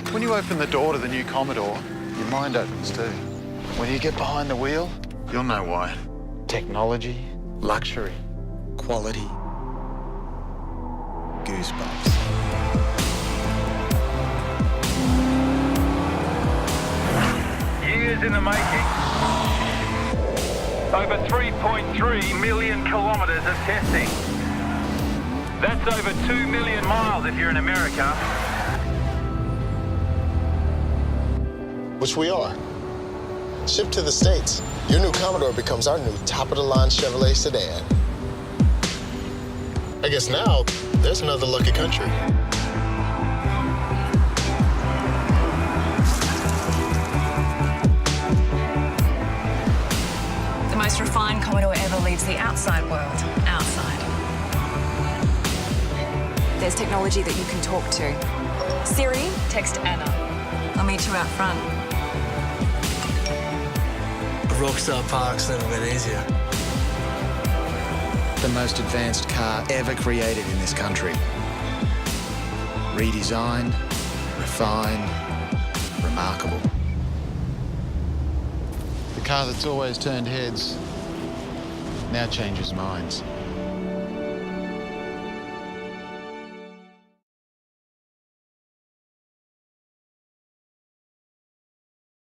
When you open the door to the new Commodore, your mind opens too. When you get behind the wheel, you'll know why. Technology, luxury, quality, goosebumps. Years in the making. Over 3.3 million kilometres of testing. That's over 2 million miles if you're in America. Which we are. Shipped to the States, your new Commodore becomes our new top-of-the-line Chevrolet sedan. I guess now, there's another lucky country. The most refined Commodore ever leaves the outside world outside. There's technology that you can talk to. Siri, text Anna. I'll meet you out front. A rockstar park's never been easier. The most advanced car ever created in this country. Redesigned, refined, remarkable. The car that's always turned heads now changes minds.